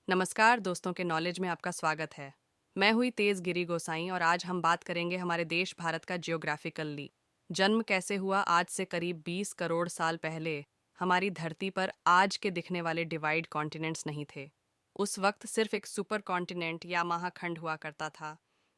नमस्कार दोस्तों के नॉलेज में आपका स्वागत है। मैं हुई तेज गिरी गोसाई और आज हम बात करेंगे हमारे देश भारत का जियोग्राफिकली जन्म कैसे हुआ। आज से करीब 20 करोड़ साल पहले हमारी धरती पर आज के दिखने वाले डिवाइड कॉन्टिनेंट्स नहीं थे। उस वक्त सिर्फ एक सुपर कॉन्टिनेंट या महाखंड हुआ करता था,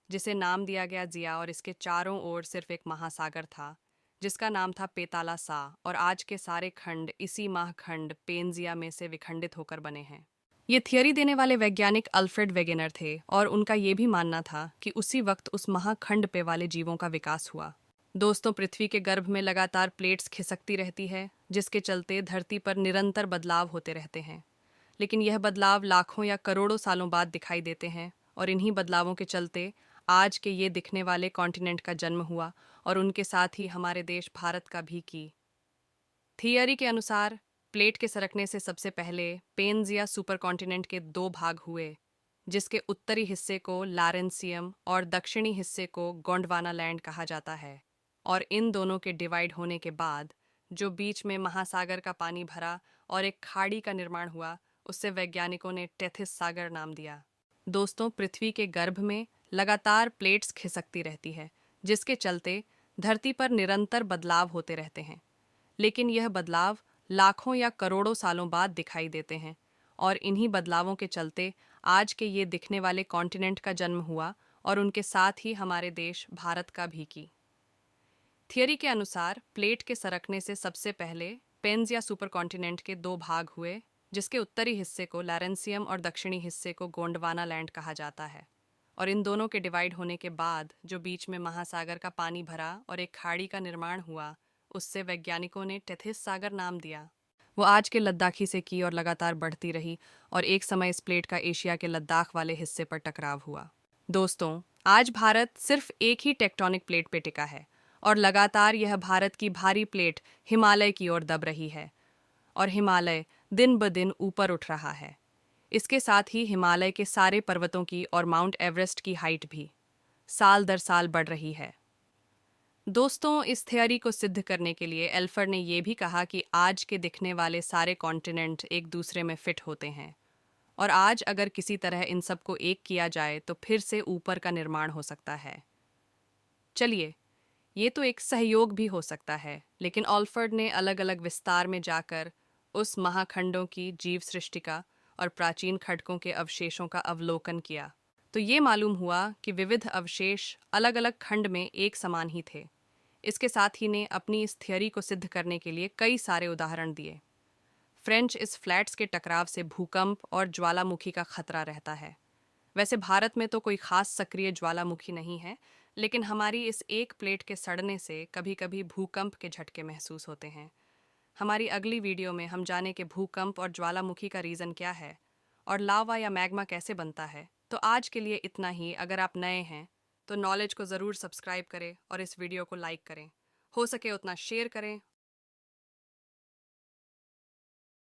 जिसे नाम दिया गया जिया, और इसके चारों ओर सिर्फ एक महासागर था जिसका नाम था पेताला सा। और आज के सारे खंड इसी महाखंड पेंजिया में से विखंडित होकर बने हैं। ये थियरी देने वाले वैज्ञानिक अल्फ्रेड वेगेनर थे और उनका ये भी मानना था कि उसी वक्त उस महाखंड पे वाले जीवों का विकास हुआ। दोस्तों, पृथ्वी के गर्भ में लगातार प्लेट्स खिसकती रहती है, जिसके चलते धरती पर निरंतर बदलाव होते रहते हैं। लेकिन यह बदलाव लाखों या करोड़ों सालों बाद दिखाई देते हैं, और इन्हीं बदलावों के चलते आज के ये दिखने वाले कॉन्टिनेंट का जन्म हुआ, और उनके साथ ही हमारे देश भारत का भी की। थियरी के अनुसार प्लेट के सरकने से सबसे पहले पेंजिया सुपर कॉन्टिनेंट के दो भाग हुए, जिसके उत्तरी हिस्से को लारेंसियम और दक्षिणी हिस्से को गोंडवाना लैंड कहा जाता है। और इन दोनों के डिवाइड होने के बाद जो बीच में महासागर का पानी भरा और एक खाड़ी का निर्माण हुआ, उससे वैज्ञानिकों ने टेथिस सागर नाम दिया। दोस्तों, पृथ्वी के गर्भ में लगातार प्लेट्स खिसकती रहती है, जिसके चलते धरती पर निरंतर बदलाव होते रहते हैं। लेकिन यह बदलाव लाखों या करोड़ों सालों बाद दिखाई देते हैं, और इन्हीं बदलावों के चलते आज के ये दिखने वाले कॉन्टिनेंट का जन्म हुआ, और उनके साथ ही हमारे देश भारत का भी की। थियरी के अनुसार प्लेट के सरकने से सबसे पहले पेंजिया सुपर कॉन्टिनेंट के दो भाग हुए, जिसके उत्तरी हिस्से को लारेंसियम और दक्षिणी हिस्से को गोंडवाना लैंड कहा जाता है। और इन दोनों के डिवाइड होने के बाद जो बीच में महासागर का पानी भरा और एक खाड़ी का निर्माण हुआ, उससे वैज्ञानिकों ने टेथिस सागर नाम दिया। वो आज के लद्दाखी से की और लगातार बढ़ती रही, और एक समय इस प्लेट का एशिया के लद्दाख वाले हिस्से पर टकराव हुआ। दोस्तों, आज भारत सिर्फ एक ही टेक्टोनिक प्लेट पे टिका है, और लगातार यह भारत की भारी प्लेट हिमालय की ओर दब रही है, और हिमालय दिन ब दिन ऊपर उठ रहा है। इसके साथ ही हिमालय के सारे पर्वतों की और माउंट एवरेस्ट की हाइट भी साल दर साल बढ़ रही है। दोस्तों, इस थ्योरी को सिद्ध करने के लिए एल्फर ने यह भी कहा कि आज के दिखने वाले सारे कॉन्टिनेंट एक दूसरे में फिट होते हैं, और आज अगर किसी तरह इन सबको एक किया जाए तो फिर से ऊपर का निर्माण हो सकता है। चलिए, ये तो एक सहयोग भी हो सकता है, लेकिन ऑल्फर्ड ने अलग अलग विस्तार में जाकर उस महाखंडों की जीव सृष्टि का और प्राचीन खड़कों के अवशेषों का अवलोकन किया, तो ये मालूम हुआ कि विविध अवशेष अलग अलग खंड में एक समान ही थे। इसके साथ ही ने अपनी इस थियरी को सिद्ध करने के लिए कई सारे उदाहरण दिए। फ्रेंच इस फ्लैट्स के टकराव से भूकंप और ज्वालामुखी का खतरा रहता है। वैसे भारत में तो कोई खास सक्रिय ज्वालामुखी नहीं है, लेकिन हमारी इस एक प्लेट के सड़ने से कभी कभी भूकंप के झटके महसूस होते हैं। हमारी अगली वीडियो में हम जाने कि भूकंप और ज्वालामुखी का रीज़न क्या है, और लावा या मैग्मा कैसे बनता है। तो आज के लिए इतना ही। अगर आप नए हैं तो नॉलेज को ज़रूर सब्सक्राइब करें और इस वीडियो को लाइक करें। हो सके उतना शेयर करें